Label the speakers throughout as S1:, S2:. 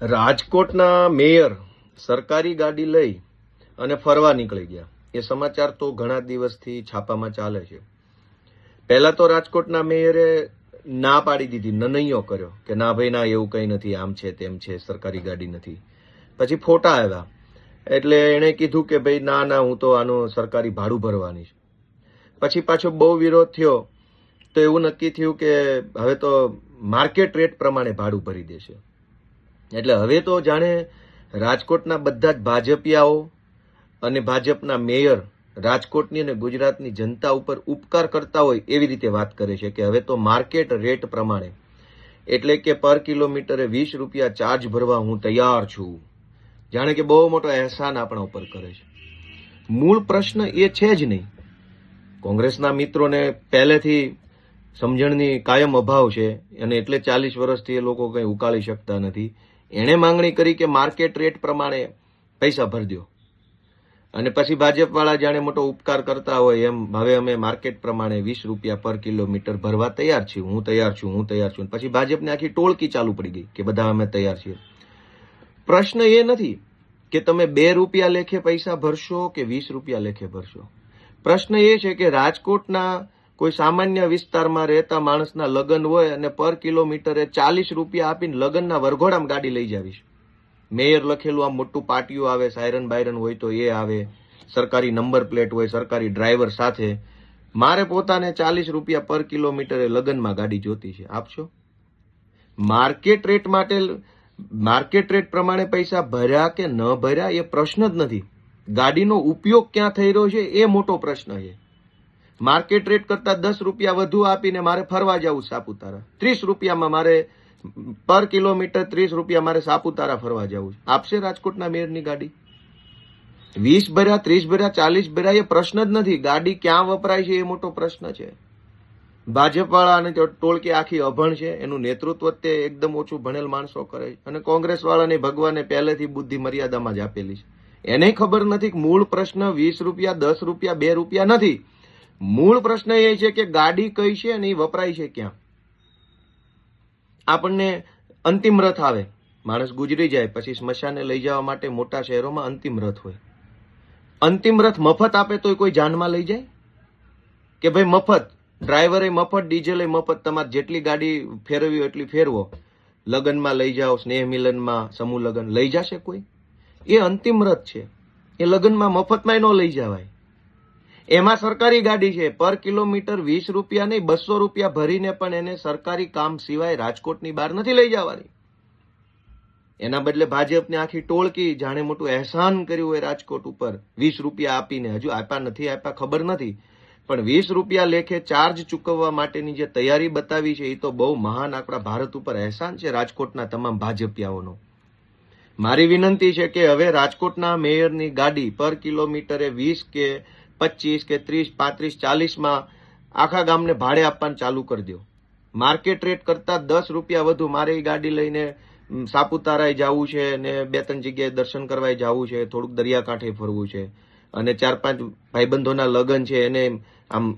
S1: રાજકોટના મેયર સરકારી ગાડી લઈ અને ફરવા નીકળી ગયા એ સમાચાર તો ઘણા દિવસથી છાપામાં ચાલે છે. પહેલા તો રાજકોટના મેયરે ના પાડી દીધી, નનૈયો કર્યો કે ના ભાઈ ના, એવું કંઈ નથી, આમ છે તેમ છે, સરકારી ગાડી નથી. પછી ફોટા આવ્યા એટલે એણે કીધું કે ભાઈ ના ના, હું તો આનું સરકારી ભાડું ભરવાની છે. પછી પાછો બહુ વિરોધ થયો તો એવું નક્કી થયું કે હવે તો માર્કેટ રેટ પ્રમાણે ભાડું ભરી દેશે. એટલે હવે તો જાણે રાજકોટના બધા જ ભાજપિયાઓ અને ભાજપના મેયર રાજકોટની અને ગુજરાતની જનતા ઉપર ઉપકાર કરતા હોય એવી રીતે વાત કરે છે કે હવે તો માર્કેટ રેટ પ્રમાણે, એટલે કે પર કિલોમીટરે 20 રૂપિયા ચાર્જ ભરવા હું તૈયાર છું. જાણે કે બહુ મોટો અહેસાન આપણા ઉપર કરે છે. મૂળ પ્રશ્ન એ છે જ નહીં. કોંગ્રેસના મિત્રોને પહેલેથી સમજણની કાયમ અભાવ છે અને એટલે 40 વર્ષથી એ લોકો કંઈ ઉકાળી શકતા નથી. એણે માંગણી કરી કે માર્કેટ રેટ પ્રમાણે પૈસા ભરી દો, અને પછી ભાજપવાળા જાણે મોટો ઉપકાર કરતા હોય એમ હવે અમે માર્કેટ પ્રમાણે 20 રૂપિયા પર કિલોમીટર ભરવા તૈયાર છીએ, હું તૈયાર છું, હું તૈયાર છું. પછી ભાજપની આખી ટોળકી ચાલુ પડી ગઈ કે બધા અમે તૈયાર છીએ. પ્રશ્ન એ નથી કે તમે 2 રૂપિયા લેખે પૈસા ભરશો કે 20 રૂપિયા લેખે ભરશો. પ્રશ્ન એ છે કે રાજકોટના કોઈ સામાન્ય વિસ્તારમાં રહેતા માણસના લગ્ન હોય અને પર કિલોમીટરે 40 રૂપિયા આપીને લગ્નના વરઘોડામાં ગાડી લઈ જાવીશ. મેયર લખેલું આમ મોટું પાટિયું આવે, સાયરન બાયરન હોય તો એ આવે, સરકારી નંબર પ્લેટ હોય, સરકારી ડ્રાઈવર સાથે. મારે પોતાને 40 રૂપિયા પર કિલોમીટરે લગ્નમાં ગાડી જોતી છે, આપશો? માર્કેટ રેટ માટે, માર્કેટ રેટ પ્રમાણે પૈસા ભર્યા કે ન ભર્યા એ પ્રશ્ન જ નથી. ગાડીનો ઉપયોગ ક્યાં થઈ રહ્યો છે એ મોટો પ્રશ્ન છે. માર્કેટ રેટ કરતા 10 રૂપિયા વધુ આપીને મારે ફરવા જવું સાપુતારા, 30 રૂપિયામાં મારે પર કિલોમીટર 30 રૂપિયા મારે સાપુતારા ફરવા જવું છે, આપશે રાજકોટના મેયરની ગાડી? 20 ભર્યા, 30 ભર્યા, 40 ભર્યા એ પ્રશ્ન જ નથી. ગાડી ક્યાં વપરાય છે એ મોટો પ્રશ્ન છે. ભાજપવાળાને ટોળકી આખી અભણ છે, એનું નેતૃત્વ તે એકદમ ઓછું ભણેલ માણસો કરે છે, અને કોંગ્રેસવાળાને ભગવાને પહેલેથી બુદ્ધિ મર્યાદામાં જ આપેલી છે. એને ખબર નથી કે મૂળ પ્રશ્ન 20 રૂપિયા, 10 રૂપિયા, 2 રૂપિયા નથી. મૂળ પ્રશ્ન એ છે કે ગાડી કઈ છે અને એ વપરાય છે ક્યાં. આપણને અંતિમ રથ આવે, માણસ ગુજરી જાય પછી સ્મશાને લઈ જવા માટે મોટા શહેરોમાં અંતિમ રથ હોય. અંતિમ રથ મફત આપે તો કોઈ જાનમાં લઈ જાય કે ભાઈ મફત, ડ્રાઈવરે મફત, ડીઝલે મફત, તમારે જેટલી ગાડી ફેરવી હોય એટલી ફેરવો, લગ્નમાં લઈ જાઓ, સ્નેહ મિલનમાં, સમૂહ લગ્ન લઈ જશે કોઈ? એ અંતિમ રથ છે. એ લગ્નમાં મફતમાં ન લઈ જવાય. એમાં સરકારી ગાડી છે, પર કિલોમીટર 20 રૂપિયા નહીં 200 રૂપિયા ભરીને પણ એને સરકારી કામ સિવાય રાજકોટની બહાર નથી લઈ જવાની. એના બદલે ભાજપની આખી ટોળકી જાણે મોટું અહેસાન કર્યું હોય રાજકોટ ઉપર 20 રૂપિયા આપીને. હજુ આપ્યા નથી આપ્યા ખબર નથી, પણ 20 રૂપિયા લેખે ચાર્જ ચૂકવવા માટેની જે તૈયારી બતાવી છે એ તો બહુ મહાન આપણા ભારત ઉપર અહેસાન છે રાજકોટના તમામ ભાજપિયાઓનો. મારી વિનંતી છે કે હવે રાજકોટના મેયરની ગાડી પર કિલોમીટરે 20 કે 25 કે 30, 35, 40માં આખા ગામને ભાડે આપવાનું ચાલુ કરી દો. માર્કેટ રેટ કરતા 10 રૂપિયા વધુ મારે એ ગાડી લઈને સાપુતારાએ જવું છે, ને 2-3 જગ્યાએ દર્શન કરવા જવું છે, થોડુંક દરિયાકાંઠે ફરવું છે, અને 4-5 ભાઈબંધોના લગ્ન છે, એને આમ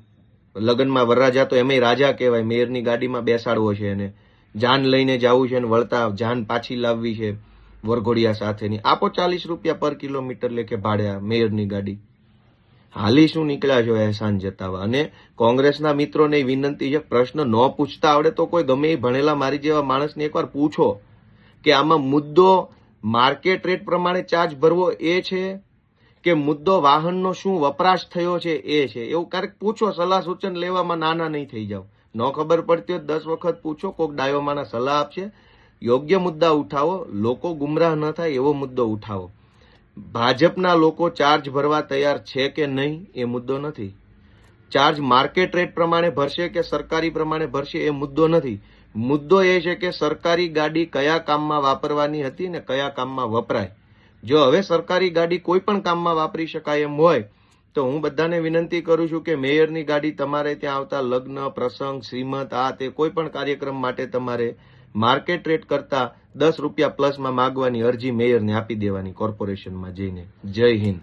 S1: લગ્નમાં વરરાજા તો એમાંય રાજા કહેવાય, મેયરની ગાડીમાં બેસાડવો છે, એને જાન લઈને જવું છે, અને વળતા જાન પાછી લાવવી છે વરઘોડિયા સાથેની. આપો 40 રૂપિયા પર કિલોમીટર લેખે ભાડે મેયરની ગાડી. હાલી શું નીકળ્યા છો અહેસાન જતાવા? અને કોંગ્રેસના મિત્રોને વિનંતી છે, પ્રશ્ન ન પૂછતા આવડે તો કોઈ ગમે એ ભણેલા મારી જેવા માણસને એકવાર પૂછો કે આમાં મુદ્દો માર્કેટ રેટ પ્રમાણે ચાર્જ ભરવો એ છે કે મુદ્દો વાહનનો શું વપરાશ થયો છે એ છે. એવું ક્યારેક પૂછો, સલાહ સૂચન લેવામાં નાના નહીં થઈ જાવ. ન ખબર પડતી હોય 10 વખત પૂછો, કોઈક ડાયો માણસ સલાહ આપશે. યોગ્ય મુદ્દા ઉઠાવો, લોકો ગુમરાહ ન થાય એવો મુદ્દો ઉઠાવો. ભાજપના લોકો ચાર્જ ભરવા તૈયાર છે કે નહીં એ મુદ્દો નથી. ચાર્જ માર્કેટ રેટ પ્રમાણે ભરશે કે સરકારી પ્રમાણે ભરશે એ મુદ્દો નથી. મુદ્દો એ છે કે સરકારી ગાડી કયા કામમાં વાપરવાની હતી ને કયા કામમાં વપરાય. જો હવે સરકારી ગાડી કોઈ પણ કામમાં વાપરી શકાય એમ હોય તો હું બધાને વિનંતી કરું છું કે મેયરની ગાડી તમારે ત્યાં આવતા લગ્ન, પ્રસંગ, શ્રીમત, આ તે કોઈ પણ કાર્યક્રમ માટે તમારે માર્કેટ રેટ કરતા 10 રૂપિયા પ્લસમાં માગવાની અરજી મેયરને આપી દેવાની કોર્પોરેશનમાં જઈને. જય હિન્દ.